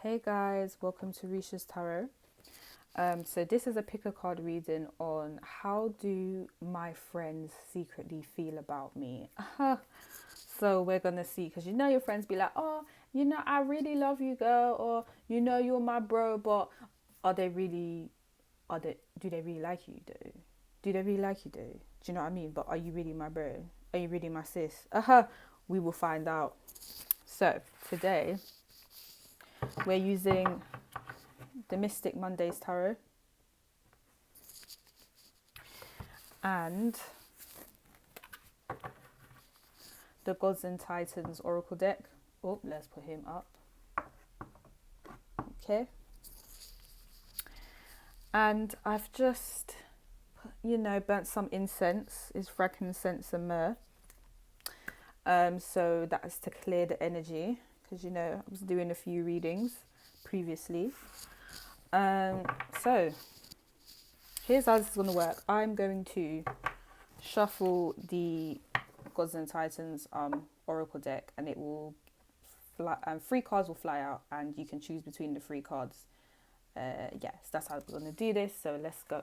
Hey guys, welcome to Risha's Tarot. So this is a pick a card reading on how do my friends secretly feel about me. So we're gonna see, because your friends be like, oh, I really love you, girl, or you're my bro, but do they really like you though? Do they really like you though? Do you know what I mean? But are you really my bro? Are you really my sis? We will find out. So today we're using the Mystic Mondays Tarot and the Gods and Titans Oracle deck. Oh, let's put him up. Okay. And I've just, burnt some incense. It's frankincense and myrrh. So that is to clear the energy, because I was doing a few readings previously. So here's how this is going to work. I'm going to shuffle the Gods and Titans Oracle deck, and it will fly, 3 cards will fly out, and you can choose between the 3 cards. Yes, that's how we're going to do this. So let's go.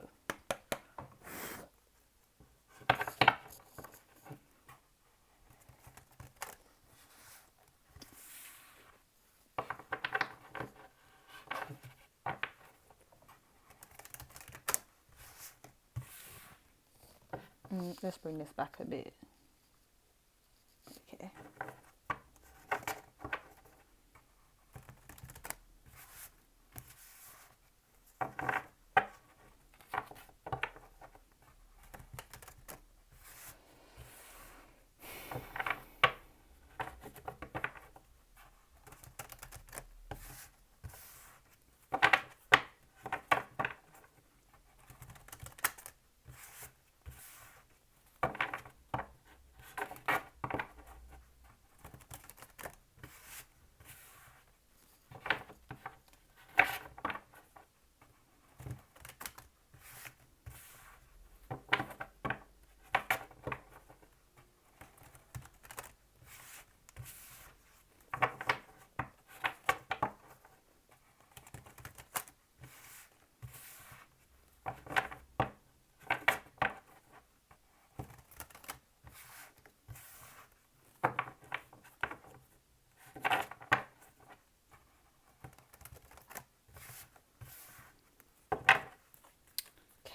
Let's bring this back a bit. Okay.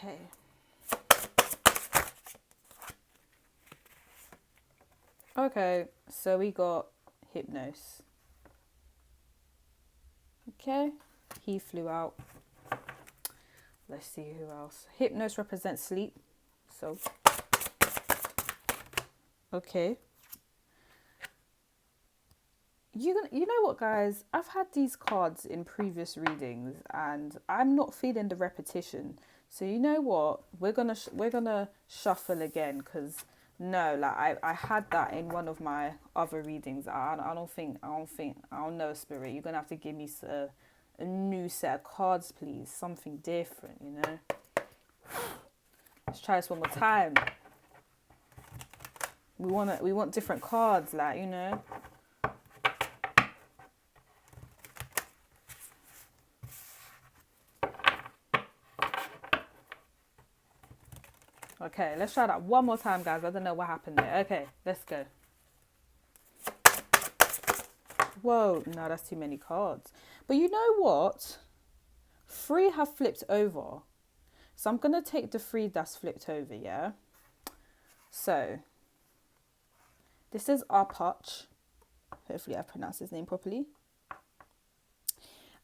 Okay. Okay, so we got Hypnos. Okay, he flew out. Let's see who else. Hypnos represents sleep. So, okay. You know what, guys? I've had these cards in previous readings, and I'm not feeling the repetition. So you know what? We're gonna shuffle again, because no, like I had that in one of my other readings. I don't know, Spirit. You're gonna have to give me a new set of cards, please. Something different, Let's try this one more time. We want different cards, like, Okay, let's try that one more time, guys. I don't know what happened there. Okay, let's go. Whoa, no, that's too many cards. But you know what? 3 have flipped over. So I'm going to take the 3 that's flipped over, yeah? So, this is our Puch. Hopefully I've pronounced his name properly.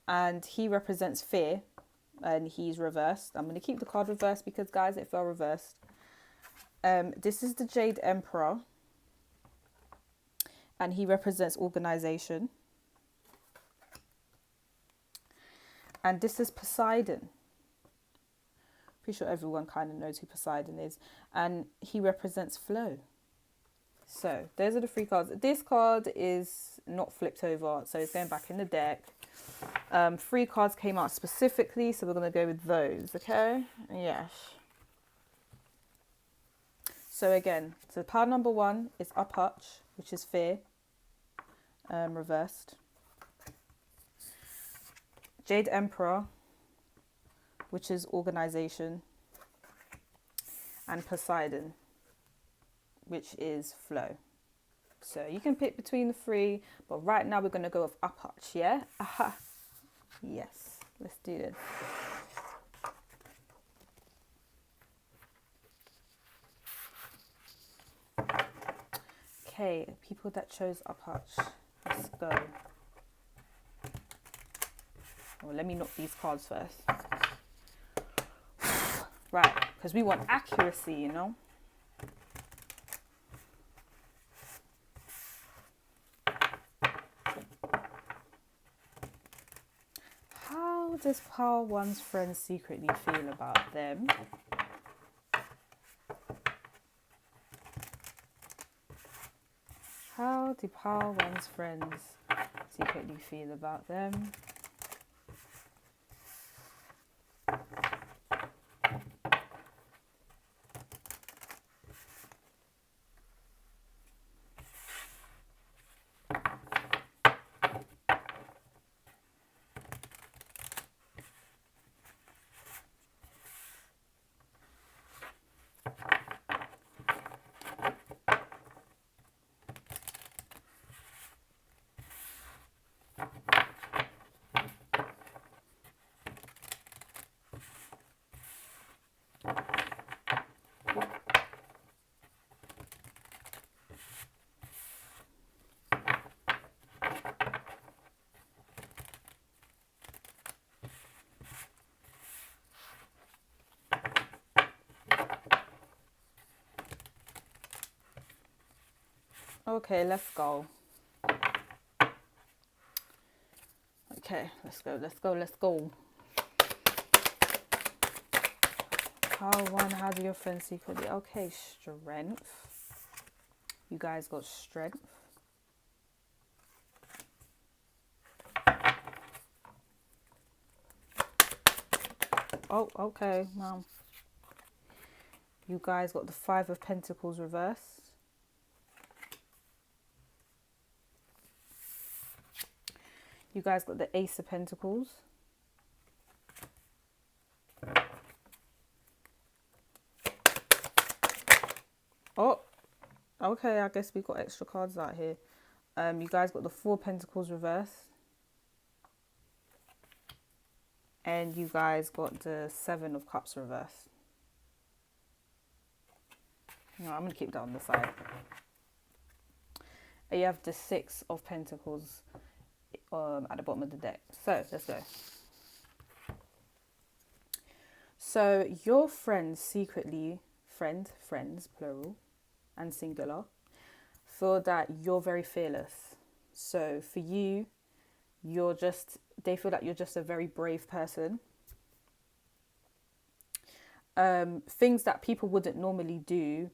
And he represents fear. And he's reversed. I'm going to keep the card reversed because, guys, it fell reversed. This is the Jade Emperor. And he represents organization. And this is Poseidon. Pretty sure everyone kind of knows who Poseidon is. And he represents flow. So, those are the 3 cards. This card is not flipped over, so it's going back in the deck. 3 cards came out specifically, so we're going to go with those, okay? Yes. So again, so pile number 1 is our Puch, which is fear, reversed. Jade Emperor, which is organization, and Poseidon, which is flow. So you can pick between the three, but right now we're going to go with Puch, yeah? Aha. Yes, let's do this. Okay, people that chose Puch. Let's go. Well, let me knock these cards first. Right, because we want accuracy, you know? How does Pile 1's friends secretly feel about them? How do Pile 1's friends secretly feel about them? Okay, let's go. Okay, let's go. How do your friends secretly? Okay, strength. You guys got strength. Oh, okay, wow. You guys got the 5 of Pentacles reverse. You guys got the Ace of Pentacles. Oh, okay, I guess we got extra cards out here. You guys got the 4 Pentacles reverse. And you guys got the 7 of Cups reverse. No, I'm going to keep that on the side. And you have the 6 of Pentacles at the bottom of the deck. So, let's go. So, your friends secretly, friends, plural, and singular, feel that you're very fearless. So, for you, they feel that you're just a very brave person. Things that people wouldn't normally do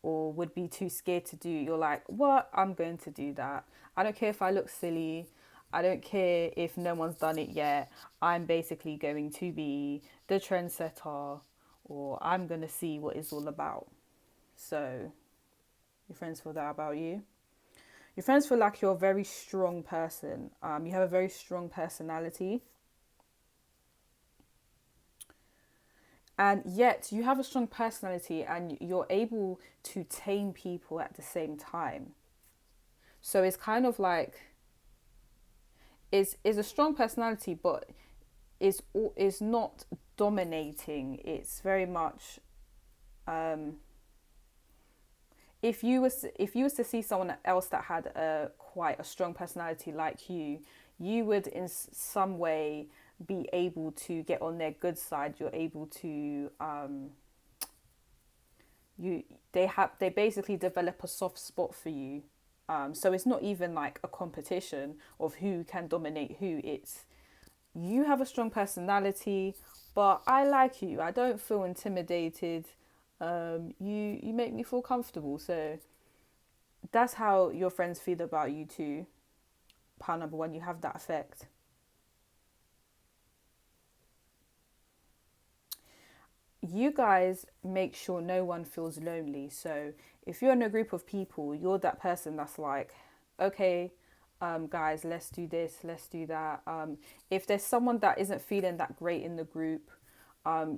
or would be too scared to do, you're like, what? I'm going to do that. I don't care if I look silly. I don't care if no one's done it yet. I'm basically going to be the trendsetter, or I'm going to see what it's all about. So your friends feel that about you. Your friends feel like you're a very strong person. You have a very strong personality. And yet you have a strong personality and you're able to tame people at the same time. So it's kind of like, is a strong personality, but is not dominating. It's very much, if you was to see someone else that had quite a strong personality like you would in some way be able to get on their good side. You're able to they basically develop a soft spot for you. So it's not even like a competition of who can dominate who. It's, you have a strong personality, but I like you. I don't feel intimidated. You make me feel comfortable. So that's how your friends feel about you too. Pile number 1, you have that effect. You guys make sure no one feels lonely. So if you're in a group of people, you're that person that's like, okay, guys, let's do this, let's do that. If there's someone that isn't feeling that great in the group,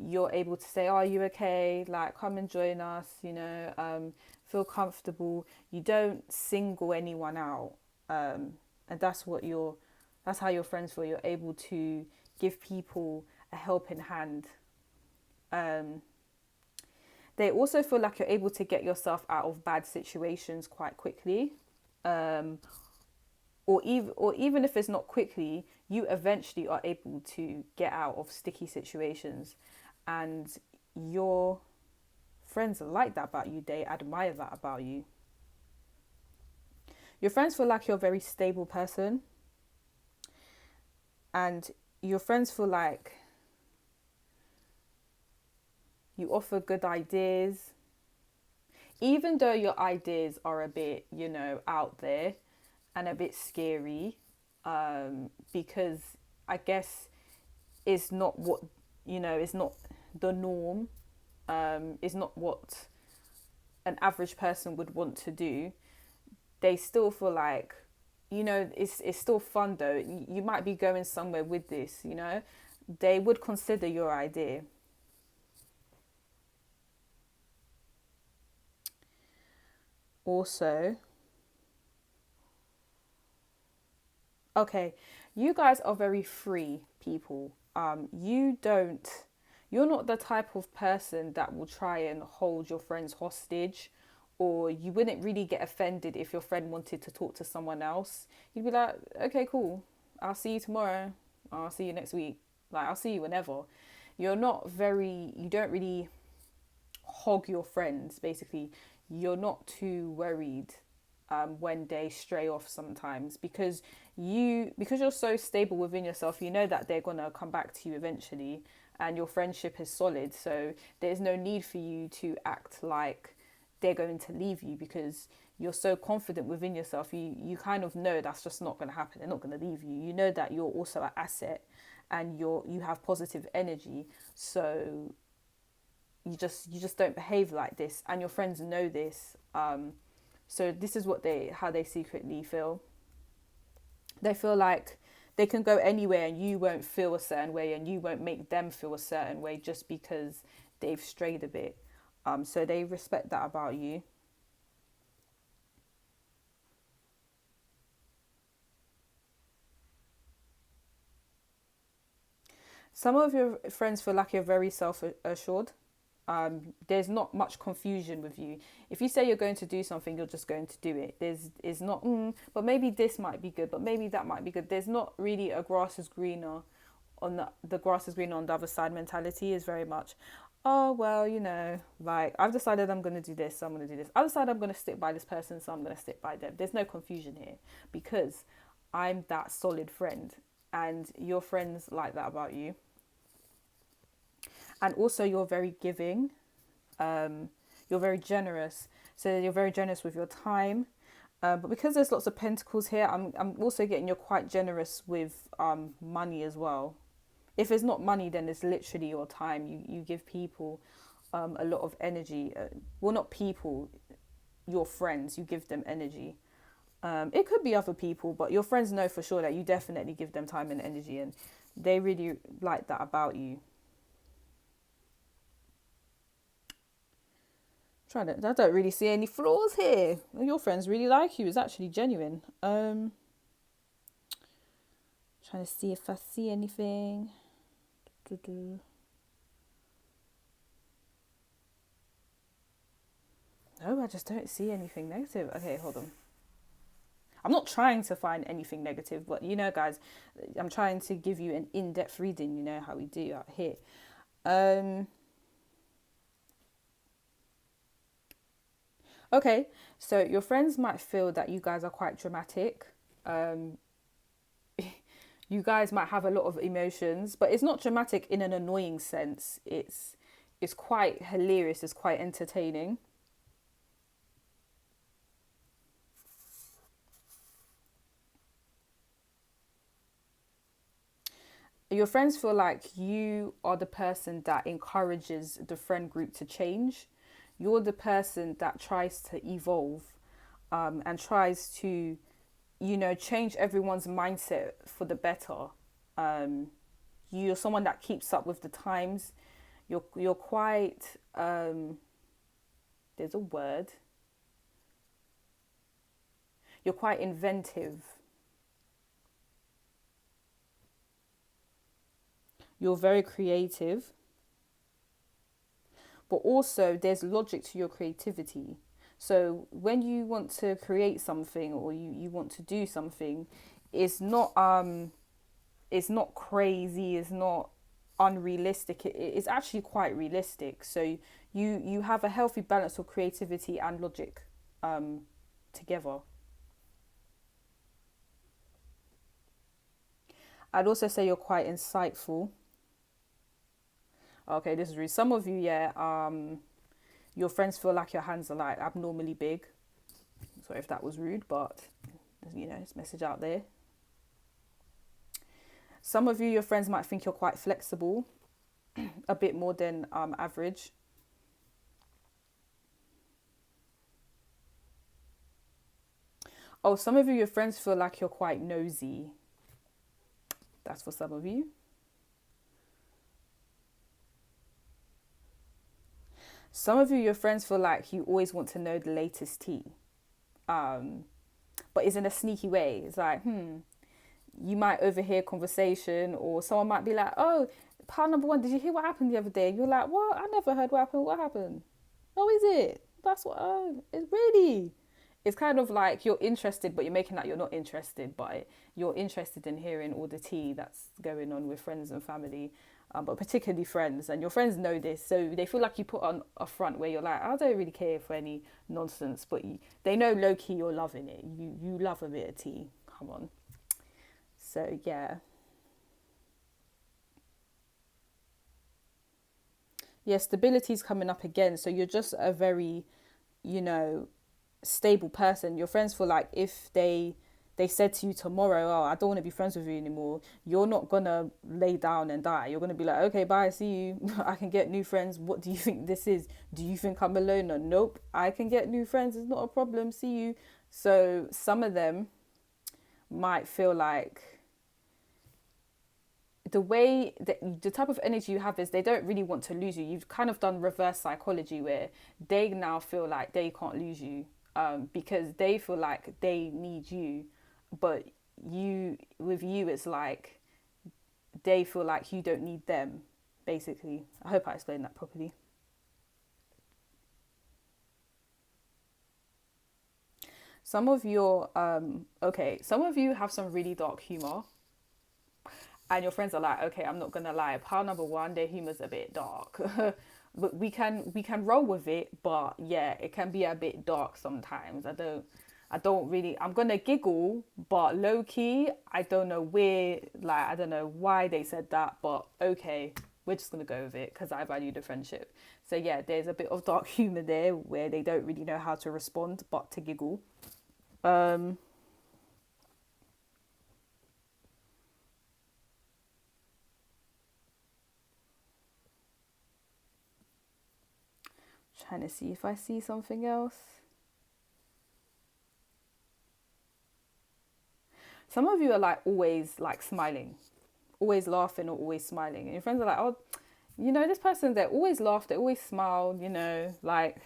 you're able to say, oh, are you okay? Like, come and join us, feel comfortable. You don't single anyone out. And that's how your friends feel. You're able to give people a helping hand. Um, they also feel like you're able to get yourself out of bad situations quite quickly. Um, or even if it's not quickly, you eventually are able to get out of sticky situations, and your friends like that about you. They admire that about you. Your friends feel like you're a very stable person, and your friends feel like you offer good ideas, even though your ideas are a bit, out there and a bit scary, because I guess it's not what, it's not the norm, it's not what an average person would want to do. They still feel like, it's still fun though. You might be going somewhere with this, they would consider your idea. Also, okay, you guys are very free people. You're not the type of person that will try and hold your friends hostage, or you wouldn't really get offended if your friend wanted to talk to someone else. You'd be like, okay, cool. I'll see you tomorrow. I'll see you next week. Like, I'll see you whenever. You don't really hog your friends, basically. You're not too worried when they stray off sometimes, because you're so stable within yourself. You know that they're gonna come back to you eventually, and your friendship is solid. So there's no need for you to act like they're going to leave you, because you're so confident within yourself. You kind of know that's just not going to happen. They're not going to leave you. You know that you're also an asset, and you have positive energy. So you just don't behave like this, and your friends know this. So this is how they secretly feel. They feel like they can go anywhere and you won't feel a certain way, and you won't make them feel a certain way just because they've strayed a bit. So they respect that about you. Some of your friends feel like you're very self assured. There's not much confusion with you. If you say you're going to do something, you're just going to do it. Is not, but maybe this might be good, but maybe that might be good. There's not really a grass is greener on the grass is greener on the other side mentality. Is very much, oh well, like I've decided I'm going to do this, so I'm going to do this. I decided I'm going to stick by this person, so I'm going to stick by them. There's no confusion here, because I'm that solid friend, and your friends like that about you. And also, you're very giving. You're very generous. So you're very generous with your time. But because there's lots of pentacles here, I'm also getting you're quite generous with money as well. If it's not money, then it's literally your time. You give people a lot of energy. Well, not people, your friends. You give them energy. It could be other people, but your friends know for sure that you definitely give them time and energy, and they really like that about you. I don't really see any flaws here. Your friends really like you. It's actually genuine. Trying to see if I see anything. No, I just don't see anything negative. Okay, hold on. I'm not trying to find anything negative, but guys, I'm trying to give you an in-depth reading. You know how we do out here. Okay, so your friends might feel that you guys are quite dramatic. Um, you guys might have a lot of emotions, but it's not dramatic in an annoying sense. It's quite hilarious. It's quite entertaining. Your friends feel like you are the person that encourages the friend group to change. You're the person that tries to evolve, and tries to change everyone's mindset for the better. Um, you're someone that keeps up with the times. You're quite there's a word. You're quite inventive. You're very creative, but also there's logic to your creativity. So when you want to create something, or you want to do something, it's not crazy, it's not unrealistic. It's actually quite realistic. So you have a healthy balance of creativity and logic together. I'd also say you're quite insightful. Okay, this is rude. Some of you, yeah, your friends feel like your hands are like abnormally big. Sorry if that was rude, but it's a message out there. Some of you, your friends might think you're quite flexible, a bit more than average. Oh, some of you, your friends feel like you're quite nosy. That's for some of you. Some of you, your friends feel like you always want to know the latest tea. But it's in a sneaky way. It's like, you might overhear conversation, or someone might be like, oh, pal number one, did you hear what happened the other day? You're like, what? I never heard what happened. What happened? Oh, is it? That's what, oh, it's really. It's kind of like you're interested, but you're making like you're not interested, but you're interested in hearing all the tea that's going on with friends and family, but particularly friends. And your friends know this, so they feel like you put on a front where you're like, I don't really care for any nonsense, but they know low key you're loving it. You love a bit of tea. Come on. So yeah. Yeah, stability's coming up again. So you're just a very, you know, stable person. Your friends feel like if they said to you tomorrow, oh, I don't want to be friends with you anymore, you're not gonna lay down and die. You're gonna be like, okay, bye, see you. I can get new friends. What do you think this is? Do you think I'm alone? No, nope, I can get new friends. It's not a problem. See you. So some of them might feel like the type of energy you have is they don't really want to lose you. You've kind of done reverse psychology where they now feel like they can't lose you, because they feel like they need you, but with you it's like they feel like you don't need them, basically. I hope I explained that properly. Some of you have some really dark humor, and your friends are like, okay, I'm not gonna lie, pile number one, their humor's a bit dark. But we can roll with it, but yeah, it can be a bit dark sometimes. I don't really, I'm gonna giggle, but low key I don't know where, like, I don't know why they said that, but okay, we're just gonna go with it because I value the friendship. So yeah, there's a bit of dark humor there where they don't really know how to respond but to giggle. um Trying to see if I see something else. Some of you are like always like smiling, always laughing or always smiling. And your friends are like, oh, this person, they always laugh, they always smile, like,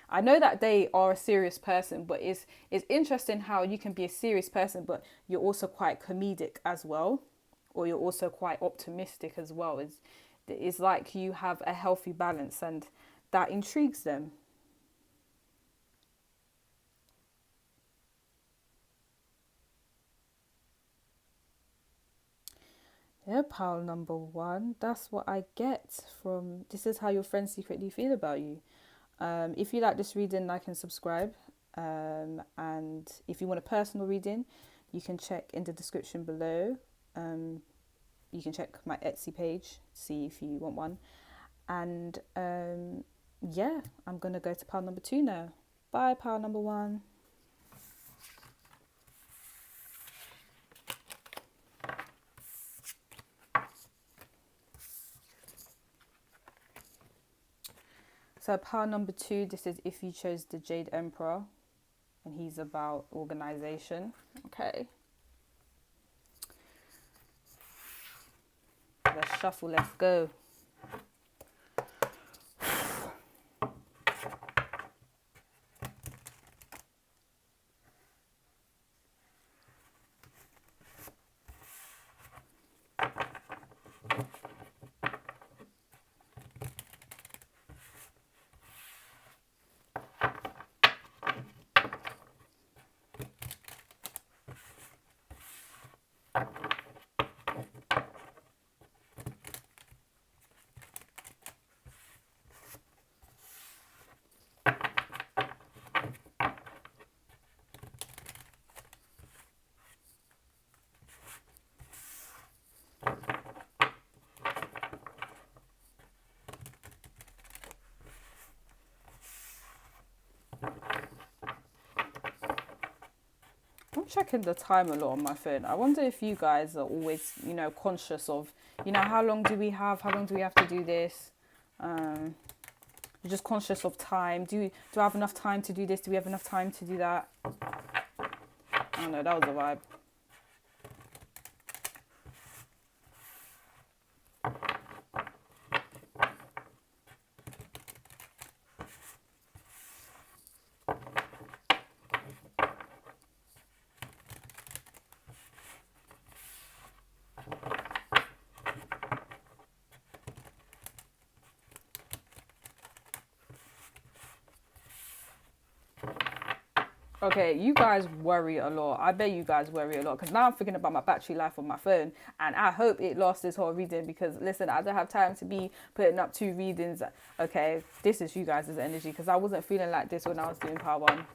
I know that they are a serious person, but it's interesting how you can be a serious person, but you're also quite comedic as well, or you're also quite optimistic as well. It's like you have a healthy balance, and that intrigues them. Yeah, pile number one. That's what I get from this is how your friends secretly feel about you. If you like this reading, like and subscribe. And if you want a personal reading, you can check in the description below. You can check my Etsy page, see if you want one. And yeah, I'm going to go to pile number two now. Bye, pile number one. So pile number two, this is if you chose the Jade Emperor, and he's about organization. Okay. Let's shuffle. Let's go. I'm checking the time a lot on my phone. I wonder if you guys are always, conscious of, how long do we have? How long do we have to do this? You're just conscious of time. Do I have enough time to do this? Do we have enough time to do that? I don't know, that was a vibe. Okay, you guys worry a lot. I bet you guys worry a lot because now I'm thinking about my battery life on my phone and I hope it lasts this whole reading because listen, I don't have time to be putting up 2 readings. Okay, this is you guys' energy because I wasn't feeling like this when I was doing part 1.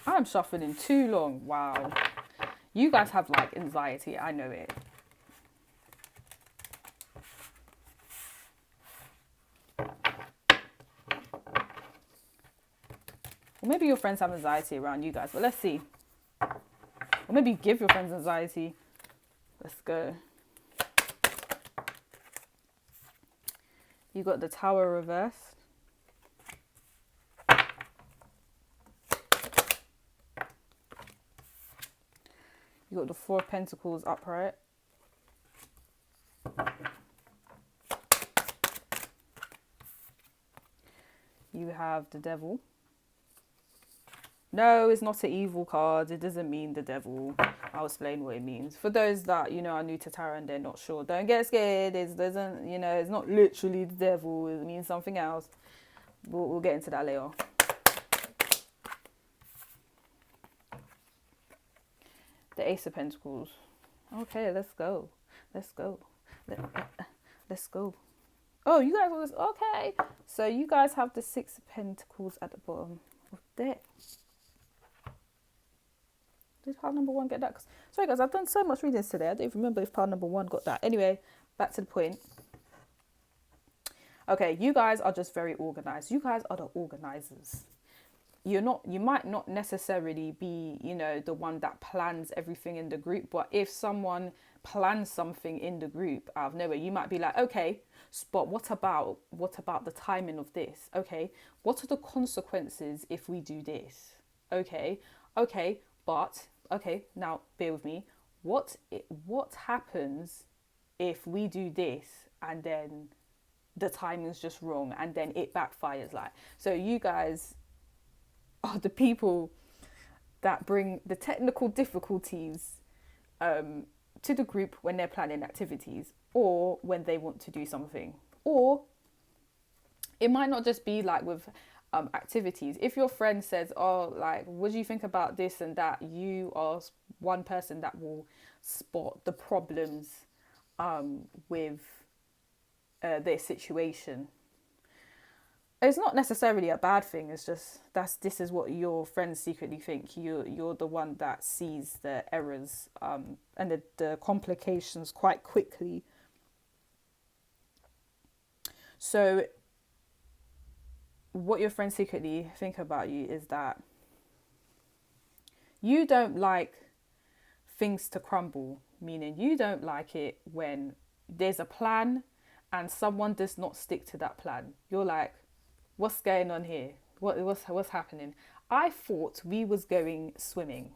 I'm shuffling too long. Wow. You guys have like anxiety. I know it. Or maybe your friends have anxiety around you guys, but let's see. Or maybe give your friends anxiety. Let's go. You got the Tower reversed. You got the 4 of Pentacles upright. You have the Devil. No, it's not an evil card. It doesn't mean the devil. I'll explain what it means. For those that, are new to tarot and they're not sure, don't get scared. It doesn't, it's not literally the devil. It means something else. We'll get into that later. The Ace of Pentacles. Okay, let's go. Let's go. Let's go. Oh, you guys was okay. So you guys have the 6 of Pentacles at the bottom of deck. Did pile number 1 get that? Sorry guys, I've done so much readings today. I don't even remember if pile number 1 got that. Anyway, back to the point. Okay, you guys are just very organized. You guys are the organizers. You might not necessarily be, the one that plans everything in the group, but if someone plans something in the group out of nowhere, you might be like, okay, but what about the timing of this? Okay, what are the consequences if we do this? Okay, but okay, now bear with me. What happens if we do this and then the timing's just wrong and then it backfires? Like, so you guys are the people that bring the technical difficulties to the group when they're planning activities or when they want to do something. Or it might not just be like with activities. If your friend says, oh, like, what do you think about this and that? You are one person that will spot the problems with their situation. It's not necessarily a bad thing. It's just this is what your friends secretly think. You're the one that sees the errors and the complications quite quickly. So what your friends secretly think about you is that You don't like things to crumble, meaning you don't like it when there's a plan and someone does not stick to that plan. You're like, what's going on here? What's happening? I thought we was going swimming.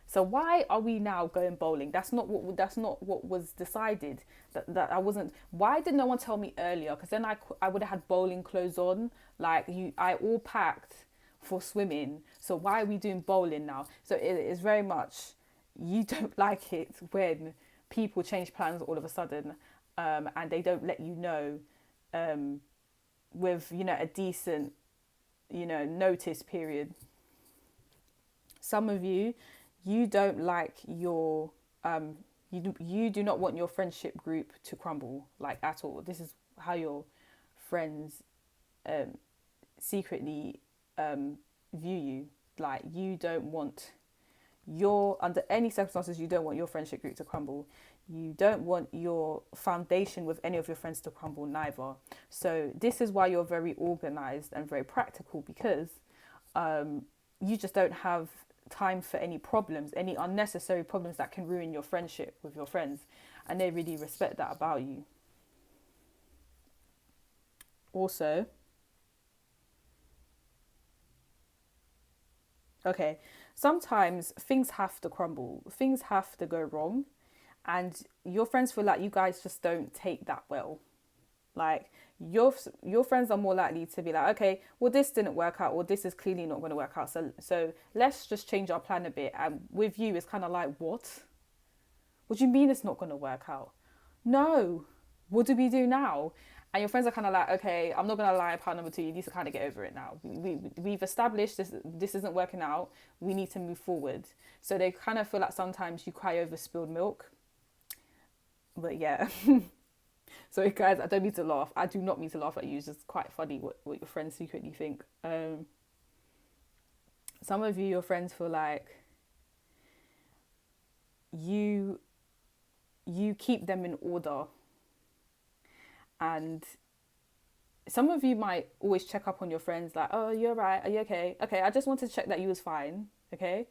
So why are we now going bowling? That's not what was decided. That I wasn't. Why did no one tell me earlier? Because then I would have had bowling clothes on. Like I all packed for swimming. So why are we doing bowling now? So it is very much, you don't like it when people change plans all of a sudden, and they don't let you know, with a decent notice period. Some of you, you don't like your you do not want your friendship group to crumble, like, at all. This is how your friends secretly view you. Like, you don't want under any circumstances, you don't want your friendship group to crumble. You don't want your foundation with any of your friends to crumble neither. So this is why you're very organized and very practical, because you just don't have time for any problems, any unnecessary problems that can ruin your friendship with your friends. And they really respect that about you. Also, okay, sometimes things have to crumble, things have to go wrong, and your friends feel like you guys just don't take that well. Like, your friends are more likely to be like, okay, well, this didn't work out, or this is clearly not going to work out, so let's just change our plan a bit. And with you, it's kind of like, what do you mean it's not going to work out? No, what do we do now? And your friends are kind of like, okay, I'm not going to lie, part number two, you need to kind of get over it now. We've established this isn't working out. We need to move forward. So they kind of feel like sometimes you cry over spilled milk. But yeah. Sorry, guys, I don't mean to laugh. I do not mean to laugh at you. It's just quite funny what your friends secretly think. Some of you, your friends feel like you keep them in order. And some of you might always check up on your friends, like, oh, you're right, are you okay? Okay, I just wanted to check that you was fine, okay?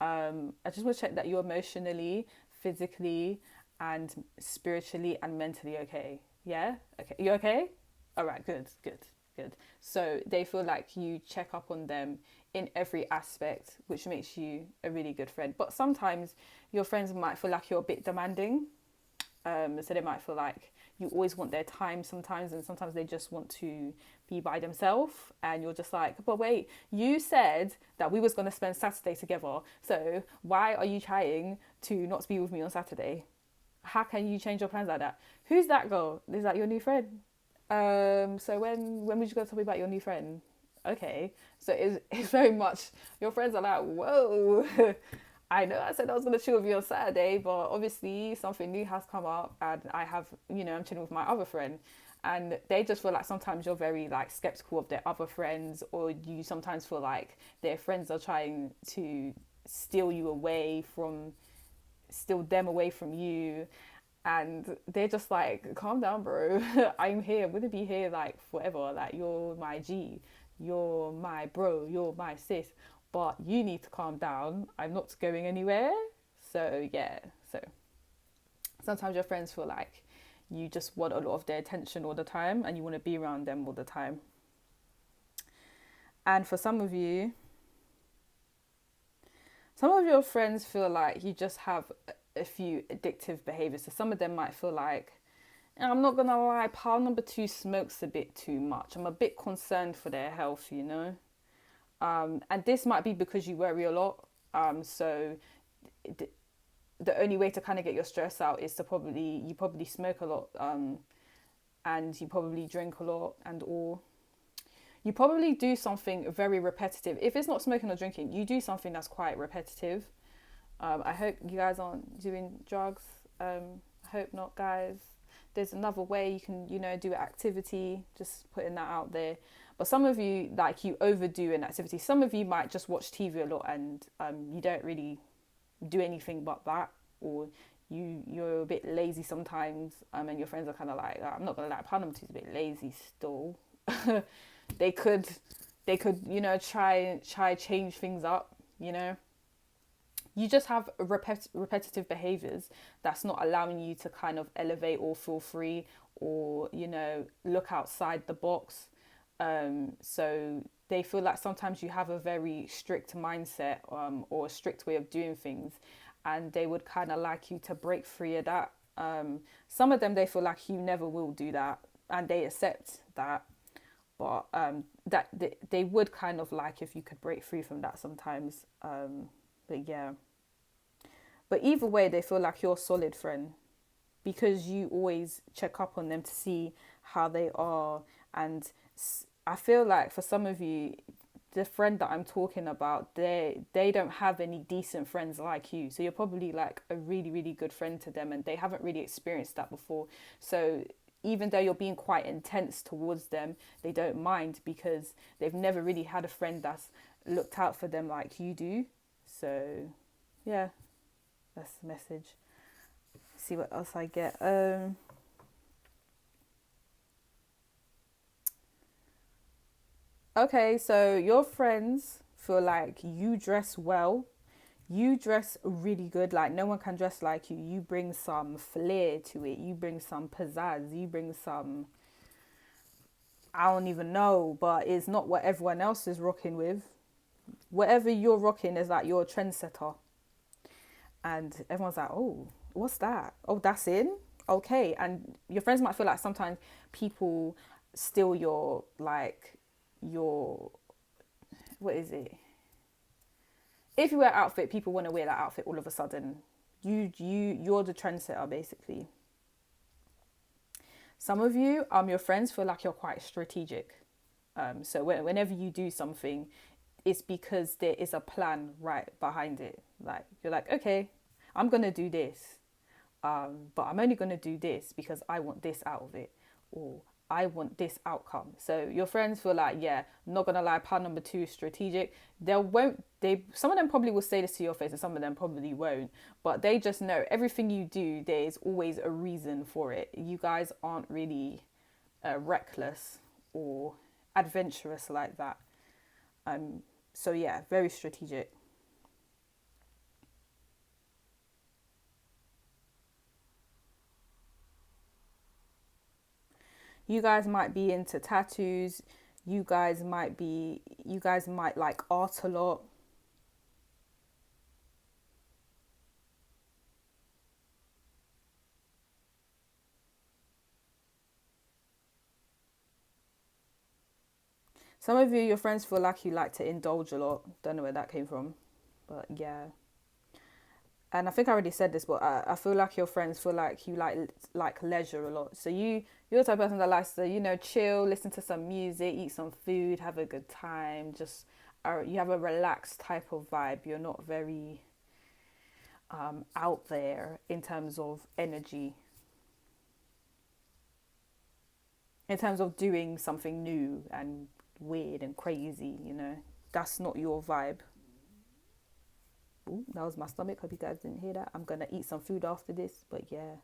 I just want to check that you're emotionally, physically, and spiritually and mentally okay. Yeah? Okay, you okay? All right, good. So they feel like you check up on them in every aspect, which makes you a really good friend. But sometimes your friends might feel like you're a bit demanding. So they might feel like you always want their time sometimes, and sometimes they just want to be by themselves, and you're just like, but wait, you said that we was going to spend Saturday together, so why are you trying to not be with me on Saturday? How can you change your plans like that? Who's that girl? Is that your new friend? So when would you go tell me about your new friend? Okay, so it's very much, your friends are like, whoa. I know I said I was going to chill with you on Saturday, but obviously something new has come up, and I have, I'm chilling with my other friend. And they just feel like sometimes you're very, like, skeptical of their other friends, or you sometimes feel like their friends are trying to steal them away from you. And they're just like, calm down, bro. I'm here. I'm going to be here, like, forever. Like, you're my G. You're my bro. You're my sis. But you need to calm down. I'm not going anywhere. So, yeah. So, sometimes your friends feel like you just want a lot of their attention all the time, and you want to be around them all the time. And for some of your friends feel like you just have a few addictive behaviors. So some of them might feel like, I'm not going to lie, pile number two smokes a bit too much. I'm a bit concerned for their health, And this might be because you worry a lot. So the only way to kind of get your stress out is to probably smoke a lot, and you probably drink a lot, or you probably do something very repetitive. If it's not smoking or drinking, you do something that's quite repetitive. I hope you guys aren't doing drugs. I hope not, guys. There's another way you can, do activity, just putting that out there. But some of you, like, you overdo an activity. Some of you might just watch TV a lot, and you don't really do anything but that. Or you're a bit lazy sometimes, and your friends are kind of like, I'm not going to lie, Panama 2 is a bit lazy still. They could, try change things up, you just have repetitive behaviors that's not allowing you to kind of elevate or feel free, or look outside the box. So they feel like sometimes you have a very strict mindset, or a strict way of doing things, and they would kind of like you to break free of that. Some of them, they feel like you never will do that, and they accept that, but that they would kind of like if you could break free from that sometimes. But yeah, but either way, they feel like you're a solid friend because you always check up on them to see how they are. And I feel like for some of you, the friend that I'm talking about, they don't have any decent friends like you. So you're probably like a really, really good friend to them, and they haven't really experienced that before. So even though you're being quite intense towards them, they don't mind because they've never really had a friend that's looked out for them like you do. So yeah, that's the message. See what else I get. Okay, so your friends feel like you dress well. You dress really good. Like no one can dress like you. You bring some flair to it. You bring some pizzazz. You bring some, I don't even know, but it's not what everyone else is rocking with. Whatever you're rocking is like you're a trendsetter. And everyone's like, oh, what's that? Oh, that's in? Okay. And your friends might feel like sometimes people steal your, what is it? If you wear an outfit, people want to wear that outfit all of a sudden. You're the trendsetter, basically. Some of you, your friends feel like you're quite strategic. So whenever you do something, it's because there is a plan right behind it. Like you're like, okay, I'm gonna do this, but I'm only gonna do this because I want this out of it, or I want this outcome. So your friends feel like, yeah, I'm not gonna lie, part number two is strategic. Some of them probably will say this to your face, and some of them probably won't. But they just know everything you do, there is always a reason for it. You guys aren't really reckless or adventurous like that. So yeah, very strategic. You guys might be into tattoos. You guys might like art a lot. Some of you, your friends feel like you like to indulge a lot. Don't know where that came from, but yeah. And I think I already said this, but I feel like your friends feel like you like leisure a lot. So you're the type of person that likes to chill, listen to some music, eat some food, have a good time. Just you have a relaxed type of vibe. You're not very out there in terms of energy, in terms of doing something new and weird and crazy. That's not your vibe. Ooh, that was my stomach. Hope you guys didn't hear that. I'm gonna eat some food after this, but yeah.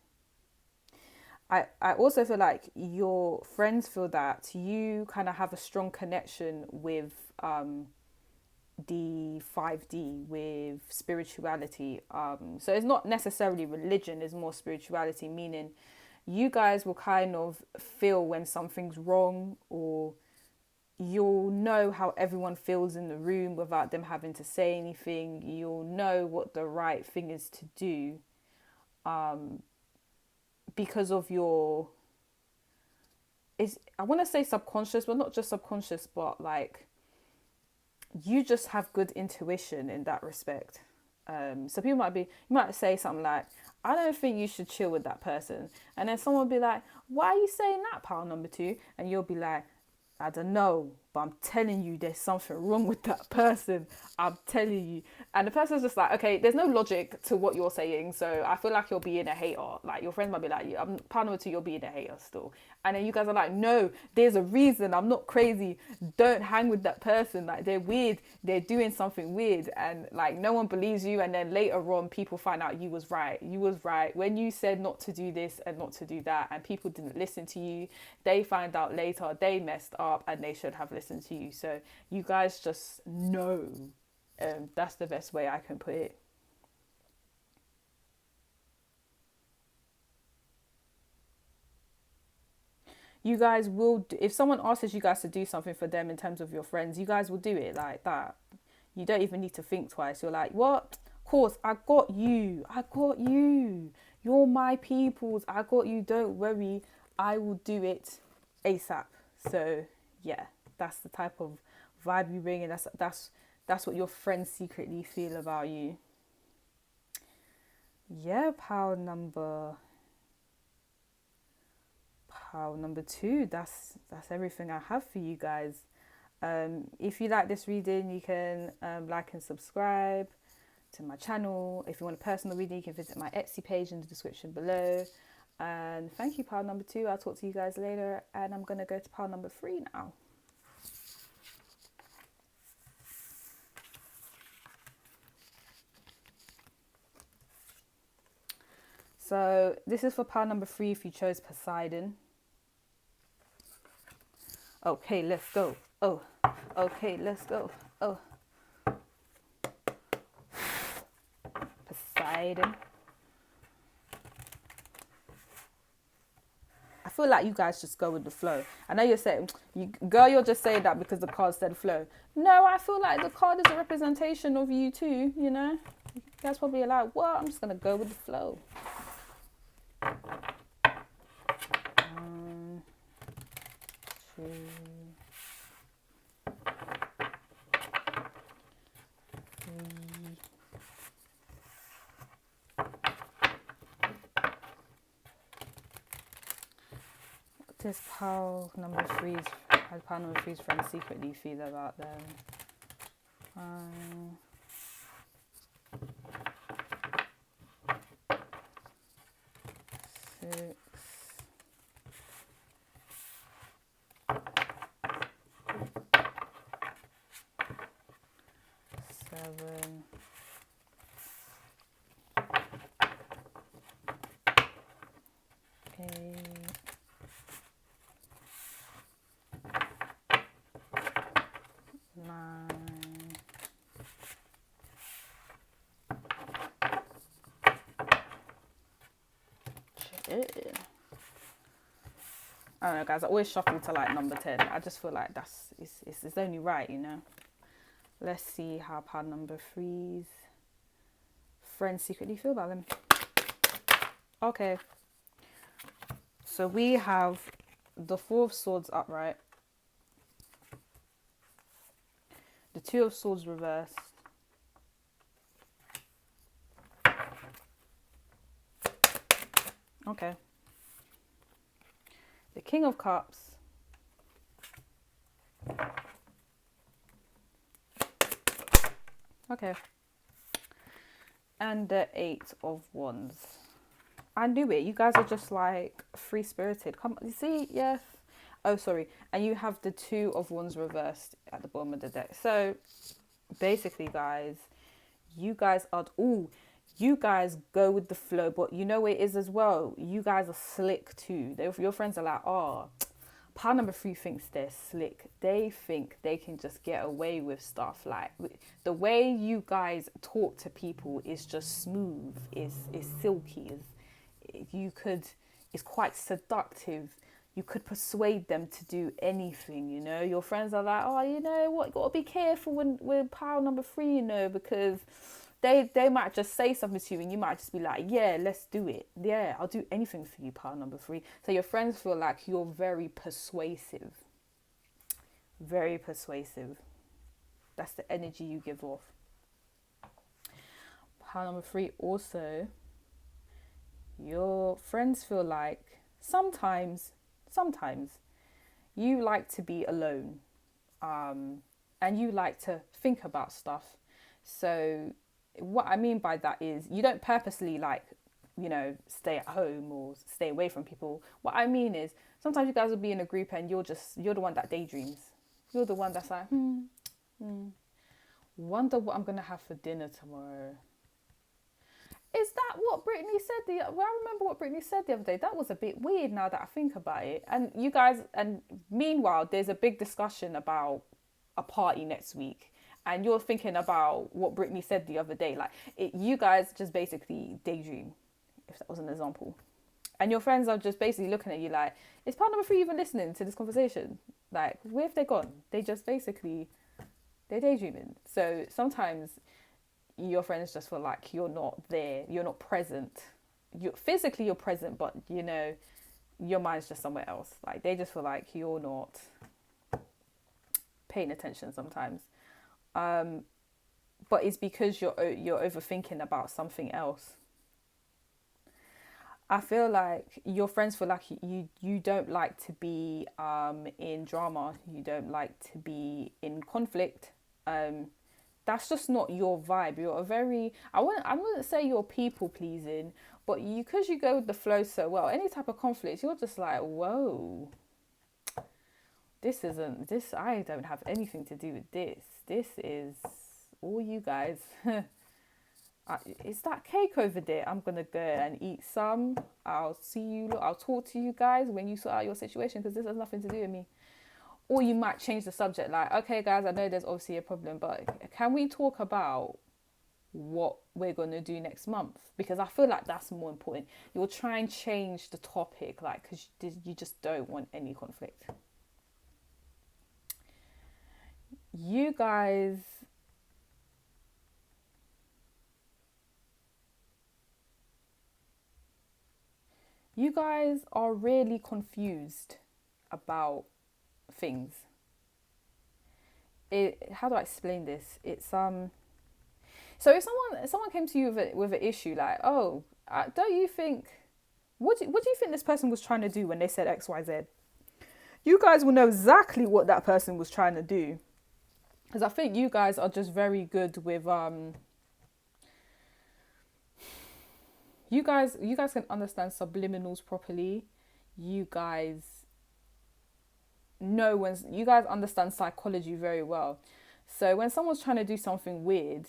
I also feel like your friends feel that you kind of have a strong connection with the 5D, with spirituality. So it's not necessarily religion, it's more spirituality, meaning you guys will kind of feel when something's wrong, or you'll know how everyone feels in the room without them having to say anything. You'll know what the right thing is to do, because of your, I want to say subconscious, but not just subconscious, but like you just have good intuition in that respect. So you might say something like, I don't think you should chill with that person. And then someone will be like, why are you saying that, pal number two? And you'll be like, I don't know, but I'm telling you there's something wrong with that person. I'm telling you. And the person's just like, okay, there's no logic to what you're saying. So I feel like you're being a hater. Like your friends might be like, I'm part number two, you're being a hater still. And then you guys are like, no, there's a reason. I'm not crazy. Don't hang with that person. Like they're weird. They're doing something weird. And like no one believes you. And then later on, people find out you was right. You was right. When you said not to do this and not to do that, and people didn't listen to you, they find out later they messed up and they should have listened to you. So you guys just know. That's the best way I can put it. You guys will if someone asks you guys to do something for them in terms of your friends, you guys will do it like that. You don't even need to think twice. You're like, what? Of course, I got you. I got you. You're my peoples. I got you. Don't worry. I will do it ASAP. So yeah, that's the type of vibe you bring, and that's what your friends secretly feel about you. Yeah, pile number two. That's everything I have for you guys. If you like this reading, you can like and subscribe to my channel. If you want a personal reading, you can visit my Etsy page in the description below. And thank you, pile number two. I'll talk to you guys later, and I'm gonna go to pile number three now. So this is for pile number three if you chose Poseidon. Okay, let's go. Oh, okay, let's go. Oh, Poseidon. I feel like you guys just go with the flow. I know you're saying, you're just saying that because the card said flow. No, I feel like the card is a representation of you too, you know? You guys probably are like, well, I'm just going to go with the flow. 1, 2, 3. This pile number three's friends secretly feel about them. 6, 7, 8, 9, 10. I don't know, guys. I always shuffle to like number 10. I just feel like it's only right, you know. Let's see how pile number three's friends secretly feel about them. Okay. So we have the Four of Swords upright, the Two of Swords reversed, okay, the King of Cups, okay, and the Eight of Wands. I knew it. You guys are just like free-spirited. Come on, you see? Yeah. Oh, sorry. And you have the Two of Wands reversed at the bottom of the deck. So basically, guys, you guys go with the flow, but you know what it is as well. You guys are slick too. Your friends are like, oh, pile number three thinks they're slick. They think they can just get away with stuff. Like the way you guys talk to people is just smooth. Is silky. It's quite seductive. You could persuade them to do anything, you know. Your friends are like, oh, you know what, you got to be careful with pile number three, you know, because they might just say something to you and you might just be like, yeah, let's do it. Yeah, I'll do anything for you, pile number three. So your friends feel like you're very persuasive. Very persuasive. That's the energy you give off. Pile number three also, your friends feel like sometimes you like to be alone, and you like to think about stuff. So what I mean by that is you don't purposely like, you know, stay at home or stay away from people. What I mean is sometimes you guys will be in a group and you're the one that daydreams. You're the one that's like, wonder what I'm gonna have for dinner tomorrow. Is that what Brittany said? Well, I remember what Brittany said the other day. That was a bit weird now that I think about it. And you guys, and meanwhile, there's a big discussion about a party next week. And you're thinking about what Brittany said the other day. Like, you guys just basically daydream, if that was an example. And your friends are just basically looking at you like, is part number three even listening to this conversation? Like, where have they gone? They just basically, they're daydreaming. So sometimes your friends just feel like you're not there, you're not present. Physically you're present, but you know, your mind's just somewhere else. Like, they just feel like you're not paying attention sometimes. But it's because you're overthinking about something else. I feel like your friends feel like you don't like to be in drama. You don't like to be in conflict. That's just not your vibe. You're a very, I wouldn't say you're people pleasing, but because you go with the flow so well, any type of conflict, you're just like, whoa, I don't have anything to do with this. This is all you guys. It's that cake over there. I'm gonna go and eat some. I'll talk to you guys when you sort out your situation, because this has nothing to do with me. Or you might change the subject, like, okay guys, I know there's obviously a problem, but can we talk about what we're gonna do next month? Because I feel like that's more important. You'll try and change the topic, like, because you just don't want any conflict. You guys are really confused about things. How do I explain this? It's so if someone came to you with an issue, like, oh, don't you think, what do you think this person was trying to do when they said XYZ? You guys will know exactly what that person was trying to do, because I think you guys are just very good with you guys can understand subliminals properly. You guys know when you guys understand psychology very well. So when someone's trying to do something weird,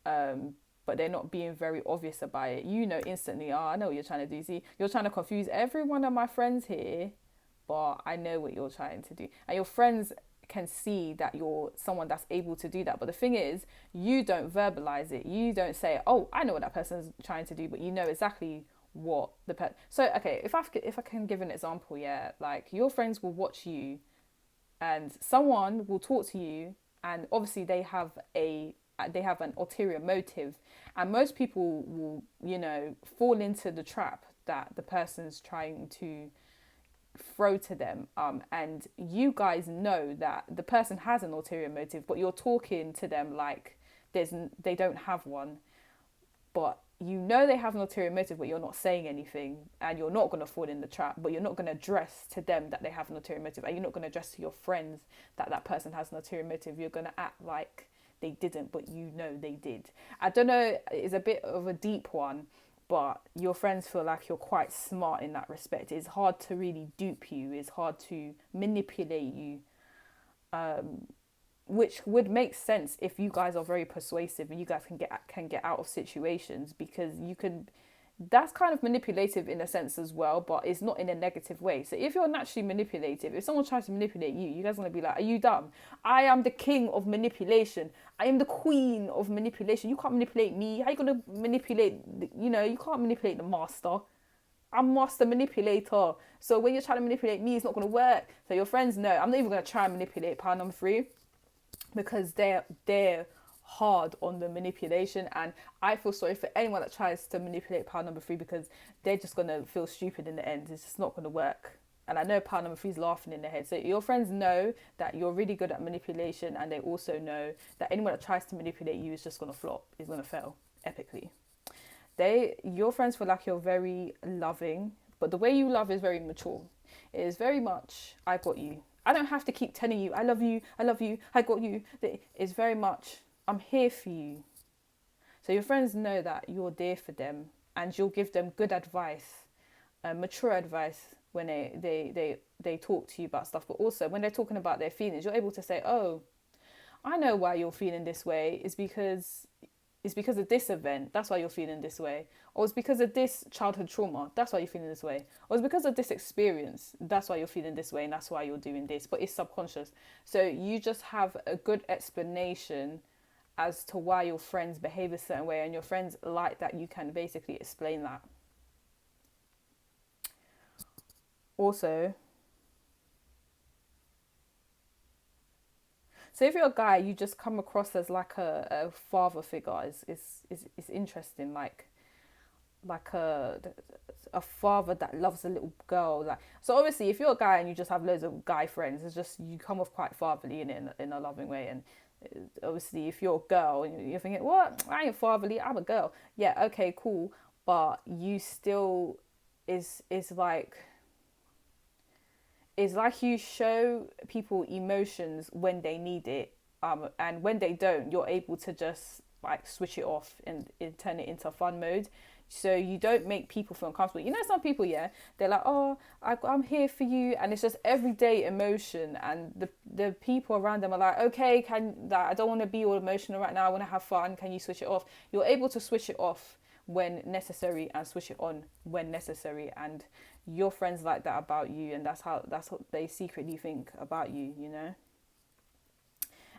but they're not being very obvious about it, you know instantly, oh, I know what you're trying to do. See, you're trying to confuse every one of my friends here, but I know what you're trying to do. And your friends can see that you're someone that's able to do that. But the thing is, you don't verbalize it. You don't say, oh, I know what that person's trying to do, but you know exactly what the so okay, if I can give an example, yeah, like your friends will watch you and someone will talk to you, and obviously they have an ulterior motive, and most people will, you know, fall into the trap that the person's trying to throw to them, and you guys know that the person has an ulterior motive, but you're talking to them like they don't have one, but you know they have an ulterior motive, but you're not saying anything, and you're not going to fall in the trap, but you're not going to address to them that they have an ulterior motive, and you're not going to address to your friends that that person has an ulterior motive. You're going to act like they didn't, but you know they did. I don't know, it's a bit of a deep one, but your friends feel like you're quite smart in that respect. It's hard to really dupe you. It's hard to manipulate you, which would make sense if you guys are very persuasive and you guys can get out of situations, because you can. That's kind of manipulative in a sense as well, but it's not in a negative way. So if you're naturally manipulative, if someone tries to manipulate you, you guys are going to be like, are you dumb? I am the king of manipulation. I am the queen of manipulation. You can't manipulate me. How are you going to manipulate, you know, you can't manipulate the master. I'm master manipulator. So when you're trying to manipulate me, it's not going to work. So your friends know, I'm not even going to try and manipulate power number 3, because they're hard on the manipulation, and I feel sorry for anyone that tries to manipulate power number 3, because they're just going to feel stupid in the end. It's just not going to work. And I know power number 3 is laughing in their head. So your friends know that you're really good at manipulation, and they also know that anyone that tries to manipulate you is just going to flop, is going to fail epically. Your friends feel like you're very loving, but the way you love is very mature. It is very much, I got you. I don't have to keep telling you, I love you, I got you. It's very much, I'm here for you. So your friends know that you're there for them, and you'll give them good advice, mature advice when they talk to you about stuff. But also when they're talking about their feelings, you're able to say, oh, I know why you're feeling this way. It's because of this event. That's why you're feeling this way. Or it's because of this childhood trauma. That's why you're feeling this way. Or it's because of this experience. That's why you're feeling this way, and that's why you're doing this. But it's subconscious. So you just have a good explanation as to why your friends behave a certain way, and your friends like that you can basically explain that. Also, so if you're a guy, you just come across as like a father figure. Is interesting. Like a father that loves a little girl. Like, so obviously, if you're a guy and you just have loads of guy friends, it's just you come off quite fatherly in a loving way. And obviously, if you're a girl and you're thinking, what, I ain't fatherly, I'm a girl. Yeah, okay, cool, but you still is like it's like you show people emotions when they need it, and when they don't, you're able to just like switch it off and turn it into fun mode. So you don't make people feel uncomfortable. You know, some people, yeah, they're like, oh, I'm here for you, and it's just everyday emotion, and the people around them are like, okay, I don't want to be all emotional right now. I want to have fun. Can you switch it off? You're able to switch it off when necessary and switch it on when necessary, and your friends like that about you, and that's what they secretly think about you, you know.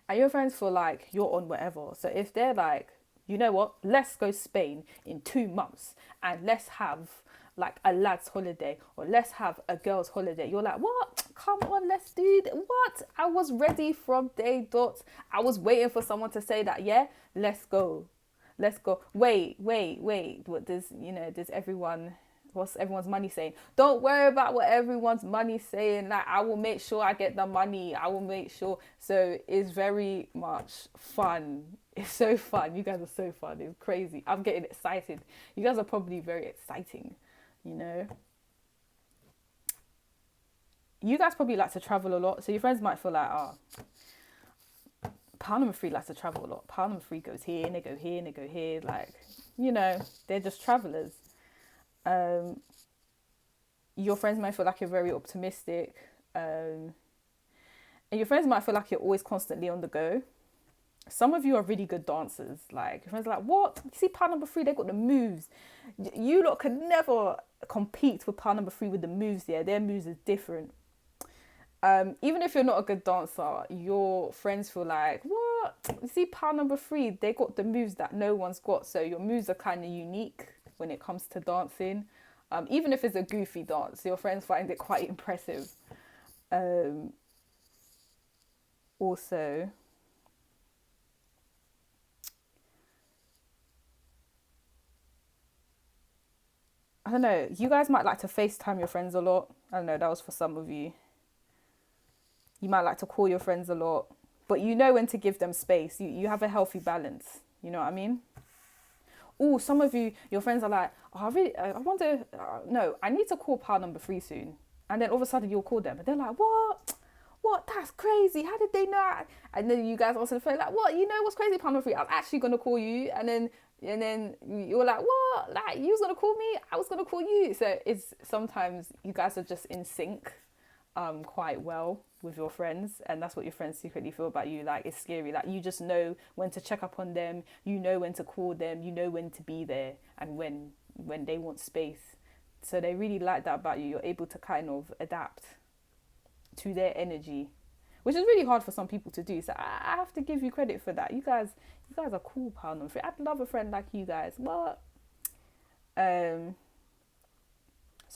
And your friends feel like you're on whatever. So if they're like, you know what, let's go Spain in 2 months and let's have like a lad's holiday or let's have a girl's holiday, you're like, what, come on, let's do it. What, I was ready from day dot. I was waiting for someone to say that, yeah, let's go. Let's go. Wait. What does, you know, does everyone, what's everyone's money saying? Don't worry about what everyone's money saying. Like, I will make sure I get the money. I will make sure. So it's very much fun. It's so fun. You guys are so fun. It's crazy. I'm getting excited. You guys are probably very exciting, you know. You guys probably like to travel a lot. So your friends might feel like, oh, Pound number 3 likes to travel a lot. Pound number 3 goes here and they go here and they go here. Like, you know, they're just travelers. Your friends might feel like you're very optimistic. And your friends might feel like you're always constantly on the go. Some of you are really good dancers. Like, your friends are like, what? You see pound number 3, they got the moves. You lot can never compete with pound number 3 with the moves there. Their moves is different. Even if you're not a good dancer, your friends feel like, what? You see pound number 3, they got the moves that no one's got. So your moves are kind of unique when it comes to dancing. Even if it's a goofy dance, your friends find it quite impressive. Also, I don't know, you guys might like to FaceTime your friends a lot. I don't know, that was for some of you. You might like to call your friends a lot, but you know when to give them space. You have a healthy balance. You know what I mean? Oh, some of you, your friends are like, oh, I wonder, no, I need to call pal number 3 soon. And then all of a sudden you'll call them and they're like, what? What? That's crazy. How did they know? And then you guys also feel like, what? You know what's crazy, pal number 3? I was actually going to call you. And then you're like, what? Like, you was going to call me? I was going to call you. So it's sometimes you guys are just in sync quite well with your friends, and that's what your friends secretly feel about you. Like, it's scary. Like, you just know when to check up on them, you know when to call them, you know when to be there, and when they want space. So they really like that about you. You're able to kind of adapt to their energy, which is really hard for some people to do. So I have to give you credit for that. You guys are cool, pal. I'd love a friend like you guys. What? So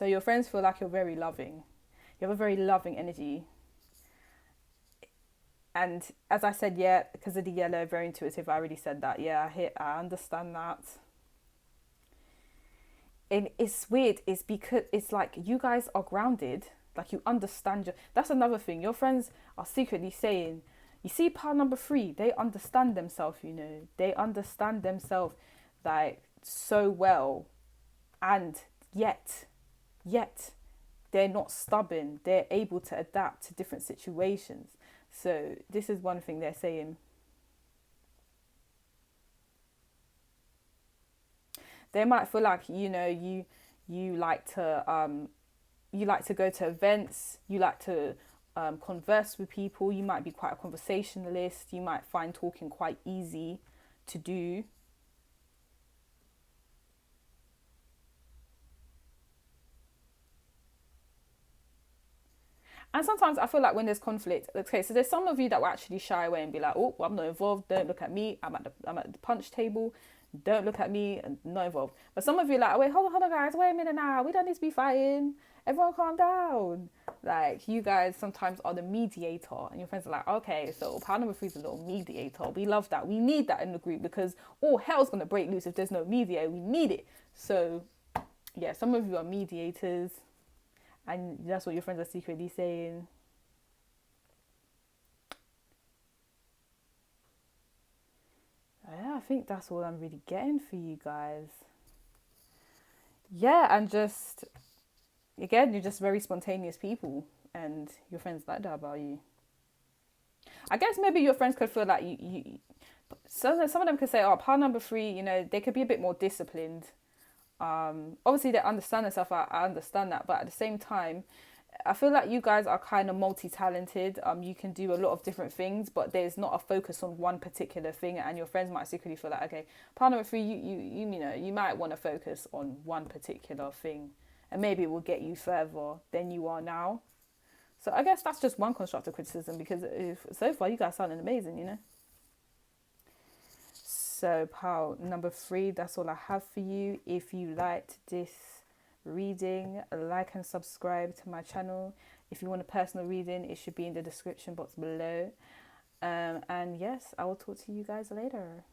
your friends feel like you're very loving. You have a very loving energy. And as I said, yeah, because of the yellow, very intuitive. I already said that. Yeah, I understand that. And it's weird. It's because it's like you guys are grounded. Like, you understand that's another thing. Your friends are secretly saying, you see pile number 3, they understand themselves, you know. They understand themselves like so well. And yet they're not stubborn. They're able to adapt to different situations. So this is one thing they're saying. They might feel like, you know, you like to go to events, you like to converse with people, you might be quite a conversationalist, you might find talking quite easy to do. And sometimes I feel like when there's conflict, okay, so there's some of you that will actually shy away and be like, oh, I'm not involved, don't look at me, I'm at the punch table, don't look at me, and not involved. But some of you are like, wait, hold on guys, wait a minute now, we don't need to be fighting. Everyone calm down. Like, you guys sometimes are the mediator, and your friends are like, okay, so pile number three is a little mediator. We love that. We need that in the group because all hell's gonna break loose if there's no mediator. We need it. So yeah, some of you are mediators, and that's what your friends are secretly saying. Yeah, I think that's all I'm really getting for you guys. Yeah, and just again, you're just very spontaneous people, and your friends like that about you. I guess maybe your friends could feel like you some of them could say, oh, pile number three, they could be a bit more disciplined. Obviously they understand and stuff. I understand that, but at the same time, I feel like you guys are kind of multi-talented. You can do a lot of different things, but there's not a focus on one particular thing. And your friends might secretly feel like, okay, part number three, you might want to focus on one particular thing, and maybe it will get you further than you are now. So I guess that's just one constructive criticism because so far you guys sounding amazing. So pile number three, that's all I have for you. If you liked this reading, like and subscribe to my channel. If you want a personal reading, it should be in the description box below. And yes, I will talk to you guys later.